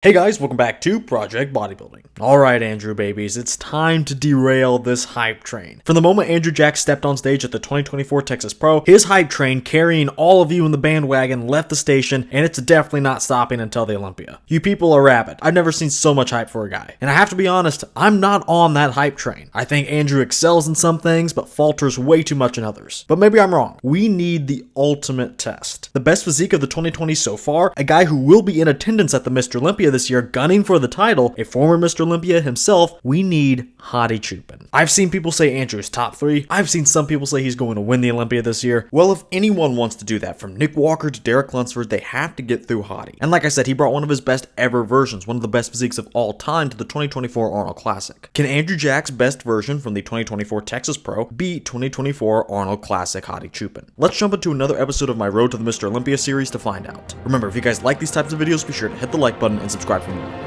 Hey guys, welcome back to Project Bodybuilding. Alright Andrew babies, it's time to derail this hype train. From the moment Andrew Jack stepped on stage at the 2024 Texas Pro, his hype train carrying all of you in the bandwagon left the station, and it's definitely not stopping until the Olympia. You people are rabid. I've never seen so much hype for a guy. And I have to be honest, I'm not on that hype train. I think Andrew excels in some things, but falters way too much in others. But maybe I'm wrong. We need the ultimate test. The best physique of the 2020s so far, a guy who will be in attendance at the Mr. Olympia this year gunning for the title, a former Mr. Olympia himself. We need Hadi Choopan. I've seen people say Andrew's top 3. I've seen some people say he's going to win the Olympia this year. Well, if anyone wants to do that, from Nick Walker to Derek Lunsford, they have to get through Hadi. And like I said, he brought one of his best ever versions, one of the best physiques of all time, to the 2024 Arnold Classic. Can Andrew Jack's best version from the 2024 Texas Pro beat 2024 Arnold Classic Hadi Choopan? Let's jump into another episode of my Road to the Mr. Olympia series to find out. Remember, if you guys like these types of videos, be sure to hit the like button and subscribe for more.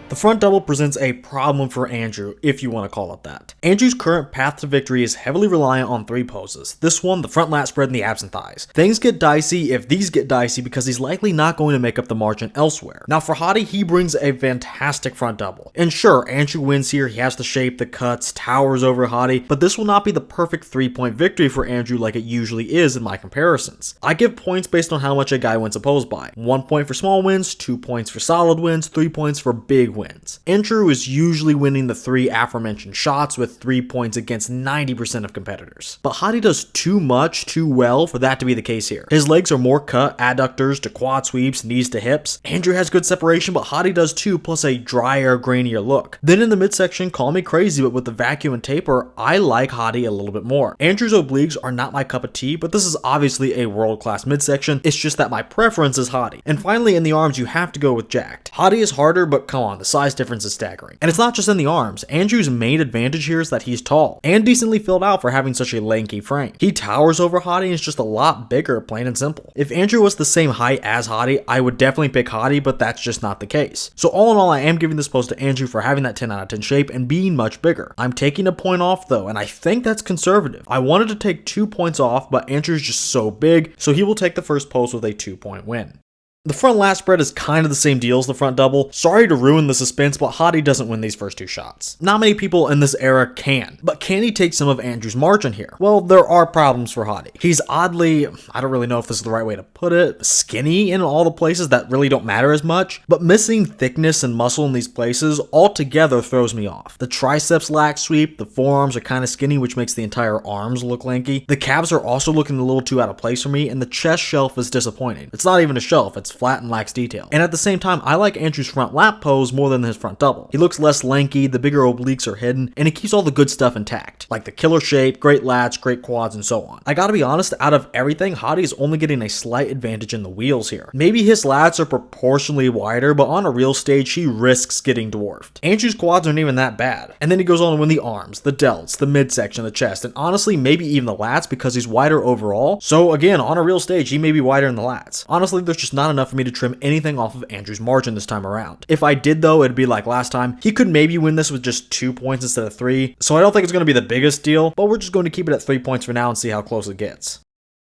The front double presents a problem for Andrew, if you want to call it that. Andrew's current path to victory is heavily reliant on 3 poses. This one, the front lat spread, and the abs and thighs. Things get dicey if these get dicey because he's likely not going to make up the margin elsewhere. Now for Hadi, he brings a fantastic front double. And sure, Andrew wins here, he has the shape, the cuts, towers over Hadi, but this will not be the perfect 3-point victory for Andrew like it usually is in my comparisons. I give points based on how much a guy wins a pose by. 1 point for small wins, 2 points for solid wins, 3 points for big wins. Andrew is usually winning the 3 aforementioned shots with 3 points against 90% of competitors. But Hadi does too much, too well for that to be the case here. His legs are more cut, adductors to quad sweeps, knees to hips. Andrew has good separation, but Hadi does too, plus a drier, grainier look. Then in the midsection, call me crazy, but with the vacuum and taper, I like Hadi a little bit more. Andrew's obliques are not my cup of tea, but this is obviously a world-class midsection. It's just that my preference is Hadi. And finally, in the arms, you have to go with jacked. Hadi is harder, but come on, the size difference is staggering. And it's not just in the arms. Andrew's main advantage here is that he's tall and decently filled out for having such a lanky frame. He towers over Hadi and is just a lot bigger, plain and simple. If Andrew was the same height as Hadi, I would definitely pick Hadi, but that's just not the case. So all in all, I am giving this pose to Andrew for having that 10 out of 10 shape and being much bigger. I'm taking a point off though, and I think that's conservative. I wanted to take 2 points off, but Andrew's just so big, so he will take the first pose with a 2-point win. The front lat spread is kind of the same deal as the front double. Sorry to ruin the suspense, but Hadi doesn't win these first 2 shots. Not many people in this era can, but can he take some of Andrew's margin here? Well, there are problems for Hadi. He's oddly, I don't really know if this is the right way to put it, skinny in all the places that really don't matter as much, but missing thickness and muscle in these places altogether throws me off. The triceps lack sweep, the forearms are kind of skinny, which makes the entire arms look lanky. The calves are also looking a little too out of place for me, and the chest shelf is disappointing. It's not even a shelf, it's flat and lacks detail. And at the same time, I like Andrew's front lat pose more than his front double. He looks less lanky, the bigger obliques are hidden, and he keeps all the good stuff intact, like the killer shape, great lats, great quads, and so on. I gotta be honest, out of everything, Hadi is only getting a slight advantage in the wheels here. Maybe his lats are proportionally wider, but on a real stage, he risks getting dwarfed. Andrew's quads aren't even that bad. And then he goes on to win the arms, the delts, the midsection, the chest, and honestly, maybe even the lats because he's wider overall. So again, on a real stage, he may be wider in the lats. Honestly, there's just not enough for me to trim anything off of Andrew's margin this time around. If I did though, it'd be like last time. He could maybe win this with just 2 points instead of 3, so I don't think it's going to be the biggest deal, but we're just going to keep it at 3 points for now and see how close it gets.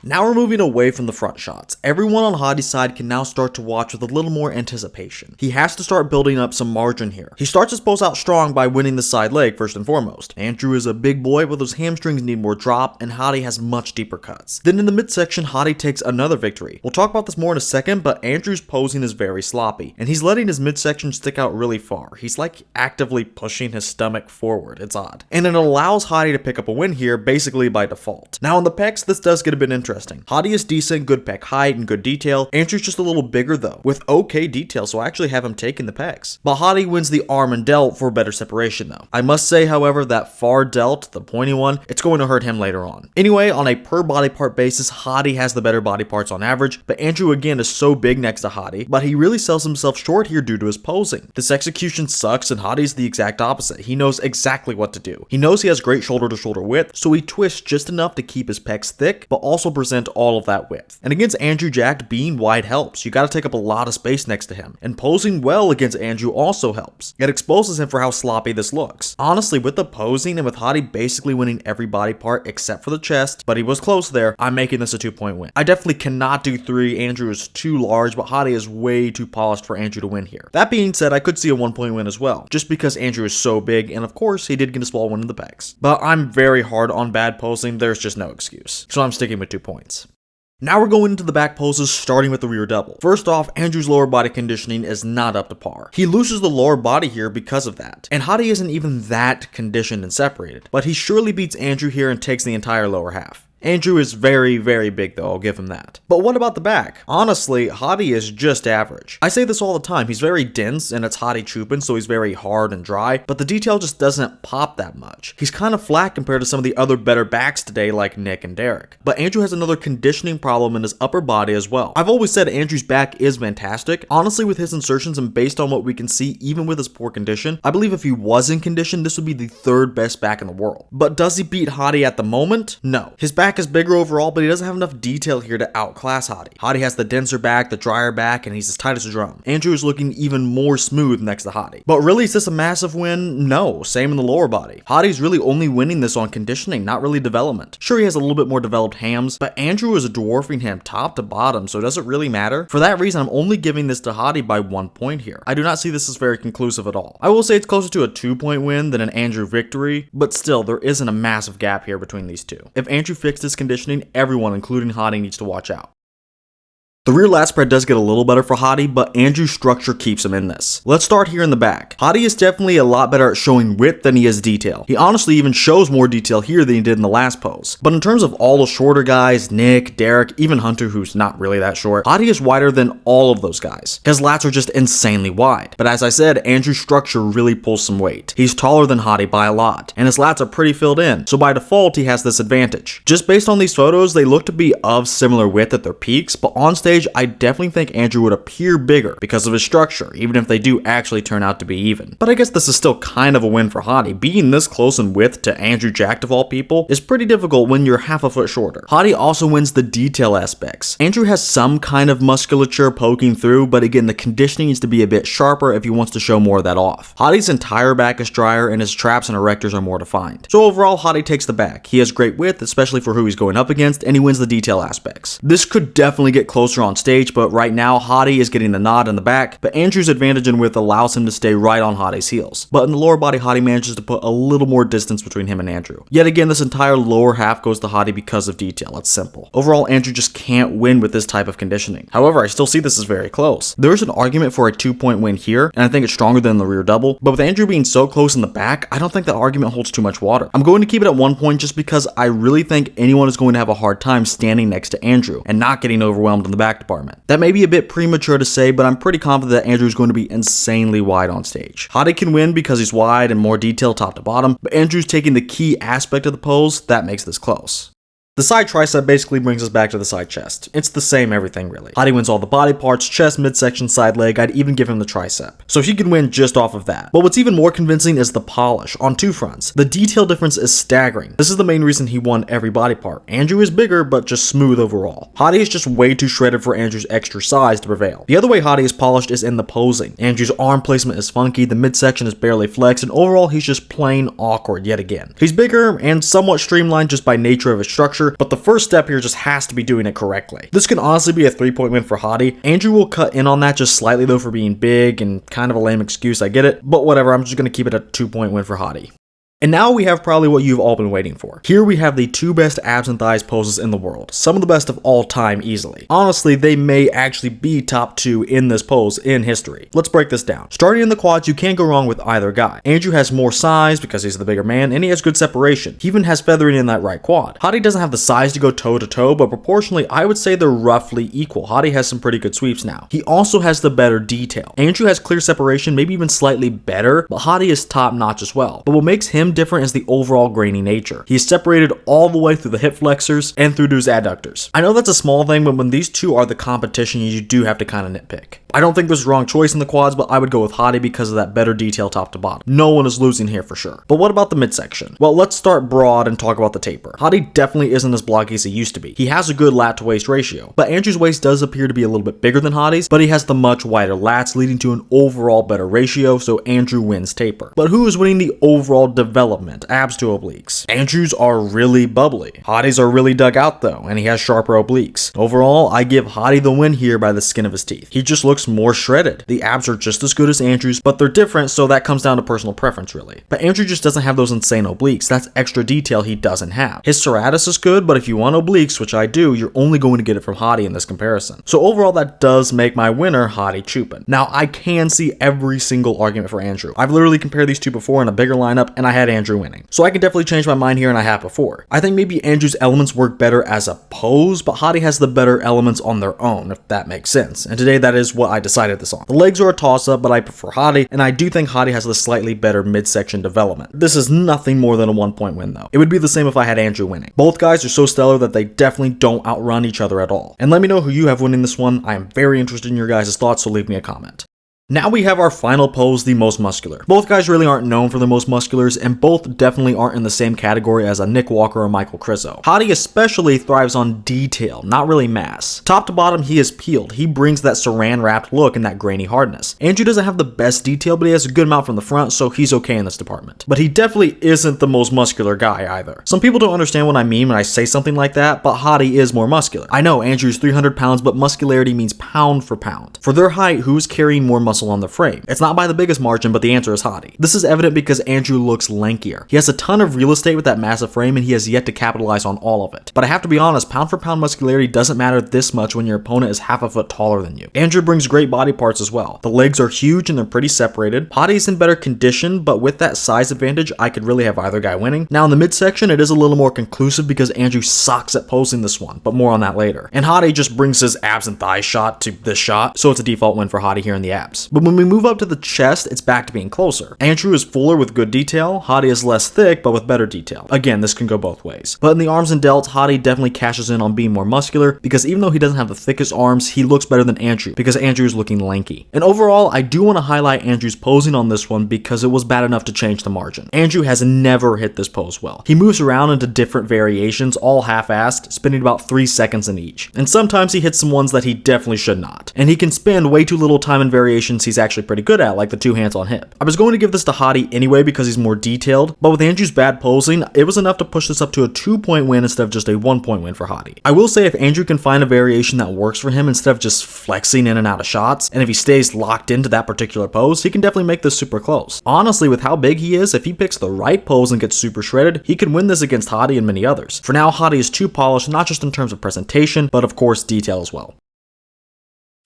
Now we're moving away from the front shots. Everyone on Hadi's side can now start to watch with a little more anticipation. He has to start building up some margin here. He starts his pose out strong by winning the side leg first and foremost. Andrew is a big boy, but those hamstrings need more drop, and Hadi has much deeper cuts. Then in the midsection, Hadi takes another victory. We'll talk about this more in a second, but Andrew's posing is very sloppy, and he's letting his midsection stick out really far. He's like actively pushing his stomach forward. It's odd. And it allows Hadi to pick up a win here, basically by default. Now on the pecs, this does get a bit interesting. Hadi is decent, good pec height, and good detail. Andrew's just a little bigger though, with okay detail, so I actually have him taking the pecs. But Hadi wins the arm and delt for better separation though. I must say, however, that far delt, the pointy one, it's going to hurt him later on. Anyway, on a per body part basis, Hadi has the better body parts on average, but Andrew again is so big next to Hadi, but he really sells himself short here due to his posing. This execution sucks, and Hadi's the exact opposite. He knows exactly what to do. He knows he has great shoulder to shoulder width, so he twists just enough to keep his pecs thick, but also 1% all of that width. And against Andrew Jacked, being wide helps. You gotta take up a lot of space next to him. And posing well against Andrew also helps. It exposes him for how sloppy this looks. Honestly, with the posing and with Hadi basically winning every body part except for the chest, but he was close there, I'm making this a 2-point win. I definitely cannot do 3. Andrew is too large, but Hadi is way too polished for Andrew to win here. That being said, I could see a 1-point win as well, just because Andrew is so big, and of course, he did get a small win in the pecs. But I'm very hard on bad posing, there's just no excuse. So I'm sticking with 2 points. Now we're going into the back poses, starting with the rear double. First off, Andrew's lower body conditioning is not up to par. He loses the lower body here because of that. And Hadi isn't even that conditioned and separated, but he surely beats Andrew here and takes the entire lower half. Andrew is very, very big though, I'll give him that. But what about the back? Honestly, Hadi is just average. I say this all the time, he's very dense and it's Hadi Choopan, so he's very hard and dry, but the detail just doesn't pop that much. He's kind of flat compared to some of the other better backs today like Nick and Derek. But Andrew has another conditioning problem in his upper body as well. I've always said Andrew's back is fantastic. Honestly, with his insertions and based on what we can see, even with his poor condition, I believe if he was in condition, this would be the 3rd best back in the world. But does he beat Hadi at the moment? No. His back is bigger overall, but he doesn't have enough detail here to outclass Hadi. Hadi has the denser back, the drier back, and he's as tight as a drum. Andrew is looking even more smooth next to Hadi. But really, is this a massive win? No, same in the lower body. Hadi's really only winning this on conditioning, not really development. Sure, he has a little bit more developed hams, but Andrew is dwarfing him top to bottom, so does it really matter? For that reason, I'm only giving this to Hadi by 1 point here. I do not see this as very conclusive at all. I will say it's closer to a 2-point win than an Andrew victory, but still, there isn't a massive gap here between these two. If Andrew fixed his conditioning, everyone, including Hadi, needs to watch out. The rear lat spread does get a little better for Hadi, but Andrew's structure keeps him in this. Let's start here in the back. Hadi is definitely a lot better at showing width than he is detail. He honestly even shows more detail here than he did in the last pose. But in terms of all the shorter guys, Nick, Derek, even Hunter, who's not really that short, Hadi is wider than all of those guys. His lats are just insanely wide. But as I said, Andrew's structure really pulls some weight. He's taller than Hadi by a lot, and his lats are pretty filled in, so by default he has this advantage. Just based on these photos, they look to be of similar width at their peaks, but on stage I definitely think Andrew would appear bigger because of his structure, even if they do actually turn out to be even. But I guess this is still kind of a win for Hadi. Being this close in width to Andrew Jacked of all people is pretty difficult when you're half a foot shorter. Hadi also wins the detail aspects. Andrew has some kind of musculature poking through, but again, the conditioning needs to be a bit sharper if he wants to show more of that off. Hadi's entire back is drier and his traps and erectors are more defined. So overall, Hadi takes the back. He has great width, especially for who he's going up against, and he wins the detail aspects. This could definitely get closer on stage, but right now Hadi is getting the nod in the back, but Andrew's advantage in width allows him to stay right on Hadi's heels. But in the lower body, Hadi manages to put a little more distance between him and Andrew. Yet again, this entire lower half goes to Hadi because of detail. It's simple. Overall, Andrew just can't win with this type of conditioning. However, I still see this as very close. There's an argument for a 2-point win here, and I think it's stronger than the rear double, but with Andrew being so close in the back, I don't think that argument holds too much water. I'm going to keep it at 1 point just because I really think anyone is going to have a hard time standing next to Andrew and not getting overwhelmed in the back department. That may be a bit premature to say, but I'm pretty confident that Andrew is going to be insanely wide on stage. Hadi can win because he's wide and more detailed top to bottom, but Andrew's taking the key aspect of the pose that makes this close. The side tricep basically brings us back to the side chest. It's the same everything really. Hadi wins all the body parts, chest, midsection, side leg. I'd even give him the tricep. So he can win just off of that. But what's even more convincing is the polish on 2 fronts. The detail difference is staggering. This is the main reason he won every body part. Andrew is bigger, but just smooth overall. Hadi is just way too shredded for Andrew's extra size to prevail. The other way Hadi is polished is in the posing. Andrew's arm placement is funky, the midsection is barely flexed, and overall he's just plain awkward yet again. He's bigger and somewhat streamlined just by nature of his structure, but the first step here just has to be doing it correctly. This can honestly be a 3-point win for Hadi. Andrew will cut in on that just slightly though for being big and kind of a lame excuse, I get it, but whatever, I'm just going to keep it a 2-point win for Hadi. And now we have probably what you've all been waiting for. Here we have the 2 best abs and thighs poses in the world. Some of the best of all time easily. Honestly, they may actually be top 2 in this pose in history. Let's break this down. Starting in the quads, you can't go wrong with either guy. Andrew has more size because he's the bigger man, and he has good separation. He even has feathering in that right quad. Hadi doesn't have the size to go toe to toe, but proportionally, I would say they're roughly equal. Hadi has some pretty good sweeps now. He also has the better detail. Andrew has clear separation, maybe even slightly better, but Hadi is top notch as well. But what makes him him different is the overall grainy nature. He's separated all the way through the hip flexors and through to his adductors. I know that's a small thing, but when these two are the competition, you do have to kind of nitpick. I don't think there's a wrong choice in the quads, but I would go with Hadi because of that better detail top to bottom. No one is losing here for sure. But what about the midsection? Well, let's start broad and talk about the taper. Hadi definitely isn't as blocky as he used to be. He has a good lat to waist ratio, but Andrew's waist does appear to be a little bit bigger than Hadi's, but he has the much wider lats, leading to an overall better ratio, so Andrew wins taper. But who is winning the overall development, abs to obliques? Andrew's are really bubbly. Hadi's are really dug out though, and he has sharper obliques. Overall, I give Hadi the win here by the skin of his teeth. He just looks more shredded. The abs are just as good as Andrew's, but they're different, so that comes down to personal preference really. But Andrew just doesn't have those insane obliques. That's extra detail he doesn't have. His serratus is good, but if you want obliques, which I do, you're only going to get it from Hadi in this comparison. So overall, that does make my winner Hadi Choopan. Now, I can see every single argument for Andrew. I've literally compared these two before in a bigger lineup, and I had Andrew winning. So I can definitely change my mind here, and I have before. I think maybe Andrew's elements work better as a pose, but Hadi has the better elements on their own, if that makes sense. And today, that is what I decided this on. The legs are a toss-up, but I prefer Hadi, and I do think Hadi has the slightly better midsection development. This is nothing more than a 1-point win though. It would be the same if I had Andrew winning. Both guys are so stellar that they definitely don't outrun each other at all. And let me know who you have winning this one. I am very interested in your guys' thoughts, so leave me a comment. Now we have our final pose, the most muscular. Both guys really aren't known for the most musculars, and both definitely aren't in the same category as a Nick Walker or Michael Krizo. Hadi especially thrives on detail, not really mass. Top to bottom, he is peeled. He brings that saran wrapped look and that grainy hardness. Andrew doesn't have the best detail, but he has a good amount from the front, so he's okay in this department. But he definitely isn't the most muscular guy either. Some people don't understand what I mean when I say something like that, but Hadi is more muscular. I know Andrew's 300 pounds, but muscularity means pound for pound. For their height, who's carrying more muscle on the frame? It's not by the biggest margin, but the answer is Hadi. This is evident because Andrew looks lankier. He has a ton of real estate with that massive frame, and he has yet to capitalize on all of it. But I have to be honest, pound for pound muscularity doesn't matter this much when your opponent is half a foot taller than you. Andrew brings great body parts as well. The legs are huge and they're pretty separated. Hadi's in better condition, but with that size advantage, I could really have either guy winning. Now in the midsection, it is a little more conclusive because Andrew sucks at posing this one, but more on that later. And Hadi just brings his abs and thighs shot to this shot, so it's a default win for Hadi here in the abs. But when we move up to the chest, it's back to being closer. Andrew is fuller with good detail, Hadi is less thick but with better detail. Again, this can go both ways. But in the arms and delts, Hadi definitely cashes in on being more muscular because even though he doesn't have the thickest arms, he looks better than Andrew because Andrew is looking lanky. And overall, I do want to highlight Andrew's posing on this one because it was bad enough to change the margin. Andrew has never hit this pose well. He moves around into different variations, all half-assed, spending about 3 seconds in each. And sometimes he hits some ones that he definitely should not. And he can spend way too little time in variations he's actually pretty good at, like the 2 hands on hip. I was going to give this to Hadi anyway because he's more detailed, but with Andrew's bad posing, it was enough to push this up to a 2-point win instead of just a 1-point win for Hadi. I will say if Andrew can find a variation that works for him instead of just flexing in and out of shots, and if he stays locked into that particular pose, he can definitely make this super close. Honestly, with how big he is, if he picks the right pose and gets super shredded, he can win this against Hadi and many others. For now, Hadi is too polished, not just in terms of presentation, but of course detail as well.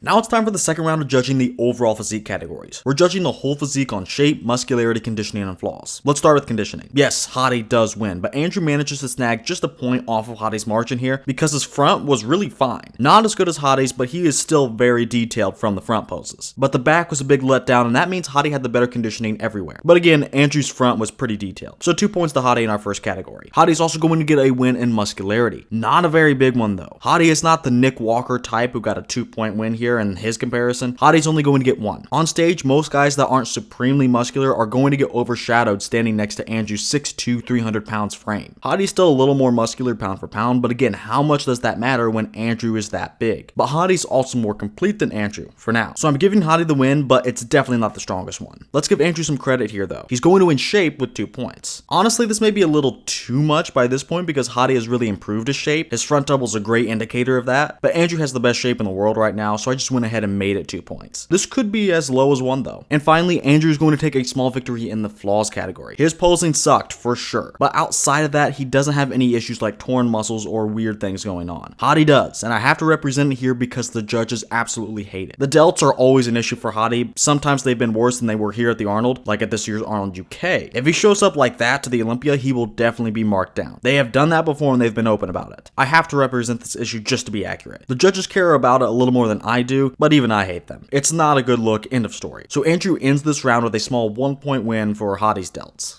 Now it's time for the second round of judging the overall physique categories. We're judging the whole physique on shape, muscularity, conditioning, and flaws. Let's start with conditioning. Yes, Hadi does win, but Andrew manages to snag just a point off of Hadi's margin here because his front was really fine. Not as good as Hadi's, but he is still very detailed from the front poses. But the back was a big letdown, and that means Hadi had the better conditioning everywhere. But again, Andrew's front was pretty detailed. So 2 points to Hadi in our first category. Hadi's also going to get a win in muscularity. Not a very big one though. Hadi is not the Nick Walker type who got a 2-point win here in his comparison. Hadi's only going to get 1. On stage, most guys that aren't supremely muscular are going to get overshadowed standing next to Andrew's 6'2", 300 pounds frame. Hadi's still a little more muscular pound for pound, but again, how much does that matter when Andrew is that big? But Hadi's also more complete than Andrew, for now. So I'm giving Hadi the win, but it's definitely not the strongest one. Let's give Andrew some credit here though. He's going to win shape with 2 points. Honestly, this may be a little too much by this point because Hadi has really improved his shape. His front double's a great indicator of that, but Andrew has the best shape in the world right now, so I just went ahead and made it 2 points. This could be as low as 1 though. And finally, Andrew's going to take a small victory in the flaws category. His posing sucked for sure, but outside of that, he doesn't have any issues like torn muscles or weird things going on. Hadi does, and I have to represent it here because the judges absolutely hate it. The delts are always an issue for Hadi. Sometimes they've been worse than they were here at the Arnold, like at this year's Arnold UK. If he shows up like that to the Olympia, he will definitely be marked down. They have done that before and they've been open about it. I have to represent this issue just to be accurate. The judges care about it a little more than I do, but even I hate them. It's not a good look, end of story. So Andrew ends this round with a small 1-point win for Hadi's delts.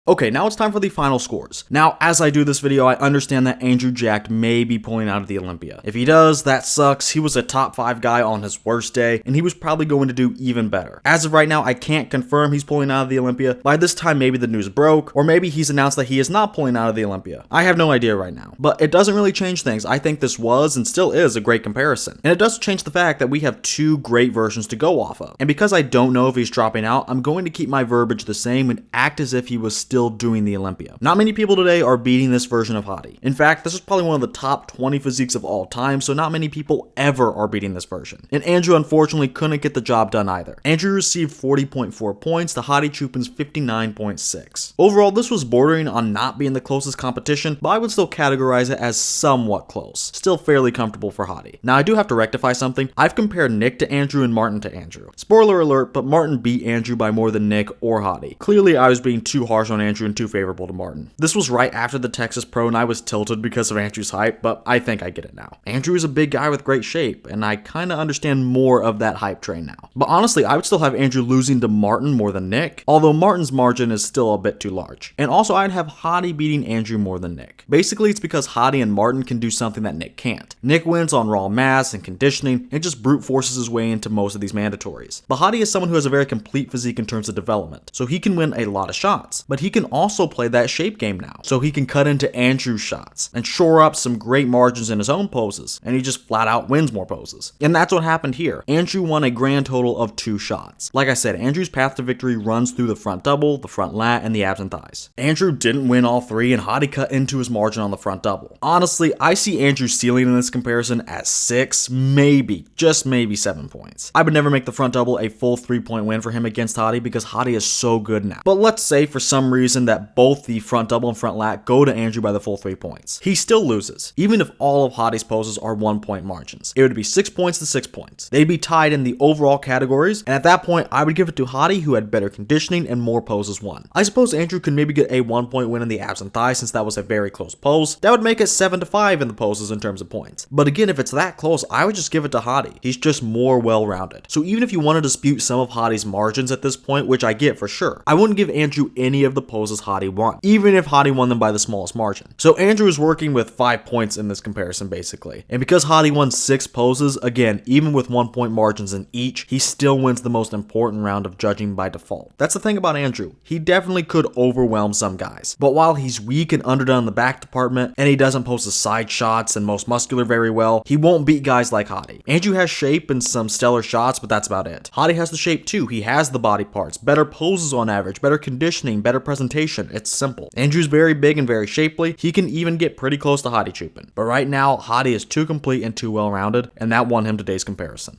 Okay, now it's time for the final scores. Now, as I do this video, I understand that Andrew Jacked may be pulling out of the Olympia. If he does, that sucks. He was a top 5 guy on his worst day, and he was probably going to do even better. As of right now, I can't confirm he's pulling out of the Olympia. By this time, maybe the news broke, or maybe he's announced that he is not pulling out of the Olympia. I have no idea right now, but it doesn't really change things. I think this was and still is a great comparison, and it does change the fact that we have 2 great versions to go off of. And because I don't know if he's dropping out, I'm going to keep my verbiage the same and act as if he was still doing the Olympia. Not many people today are beating this version of Hadi. In fact, this is probably one of the top 20 physiques of all time, so not many people ever are beating this version. And Andrew unfortunately couldn't get the job done either. Andrew received 40.4 points to Hadi Choopan's 59.6. Overall, this was bordering on not being the closest competition, but I would still categorize it as somewhat close. Still fairly comfortable for Hadi. Now, I do have to rectify something. I've compared Nick to Andrew and Martin to Andrew. Spoiler alert, but Martin beat Andrew by more than Nick or Hadi. Clearly, I was being too harsh on Andrew and too favorable to Martin. This was right after the Texas Pro and I was tilted because of Andrew's hype, but I think I get it now. Andrew is a big guy with great shape, and I kinda understand more of that hype train now. But honestly, I would still have Andrew losing to Martin more than Nick, although Martin's margin is still a bit too large. And also I'd have Hadi beating Andrew more than Nick. Basically, it's because Hadi and Martin can do something that Nick can't. Nick wins on raw mass and conditioning, and just brute forces his way into most of these mandatories. But Hadi is someone who has a very complete physique in terms of development, so he can win a lot of shots. But he can also play that shape game now, so he can cut into Andrew's shots and shore up some great margins in his own poses, and he just flat out wins more poses. And that's what happened here. Andrew won a grand total of 2 shots. Like I said, Andrew's path to victory runs through the front double, the front lat, and the abs and thighs. Andrew didn't win all 3, and Hadi cut into his margin on the front double. Honestly, I see Andrew's ceiling in this comparison at 6, maybe, just maybe 7 points. I would never make the front double a full 3-point win for him against Hadi because Hadi is so good now. But let's say for some reason that both the front double and front lat go to Andrew by the full 3 points. He still loses, even if all of Hadi's poses are 1-point margins. It would be 6 points to 6 points. They'd be tied in the overall categories, and at that point, I would give it to Hadi, who had better conditioning and more poses won. I suppose Andrew could maybe get a 1-point win in the abs and thighs since that was a very close pose. That would make it 7-5 in the poses in terms of points. But again, if it's that close, I would just give it to Hadi. He's just more well-rounded. So even if you want to dispute some of Hadi's margins at this point, which I get for sure, I wouldn't give Andrew any of the poses Hadi won, even if Hadi won them by the smallest margin. So Andrew is working with 5 points in this comparison basically. And because Hadi won 6 poses, again, even with 1-point margins in each, he still wins the most important round of judging by default. That's the thing about Andrew. He definitely could overwhelm some guys. But while he's weak and underdone in the back department, and he doesn't post the side shots and most muscular very well, he won't beat guys like Hadi. Andrew has shape and some stellar shots, but that's about it. Hadi has the shape too. He has the body parts, better poses on average, better conditioning, better presentation. It's simple. Andrew's very big and very shapely. He can even get pretty close to Hadi Choopan. But right now, Hadi is too complete and too well-rounded, and that won him today's comparison.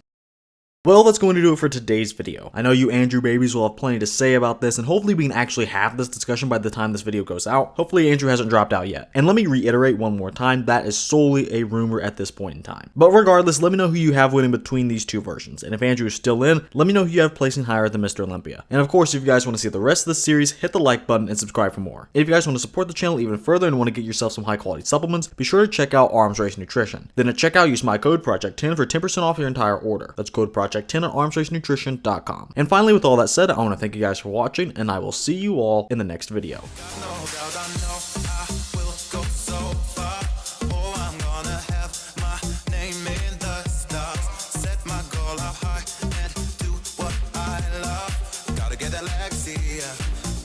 Well, that's going to do it for today's video. I know you Andrew babies will have plenty to say about this, and hopefully we can actually have this discussion by the time this video goes out. Hopefully Andrew hasn't dropped out yet. And let me reiterate one more time, that is solely a rumor at this point in time. But regardless, let me know who you have winning between these 2 versions. And if Andrew is still in, let me know who you have placing higher than Mr. Olympia. And of course, if you guys want to see the rest of this series, hit the like button and subscribe for more. If you guys want to support the channel even further and want to get yourself some high quality supplements, be sure to check out Arms Race Nutrition. Then at checkout, use my code Project10 for 10% off your entire order. That's code Project10 at armsracenutrition.com. And finally, with all that said, I want to thank you guys for watching, and I will see you all in the next video.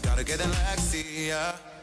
Gotta get that Lexi, yeah.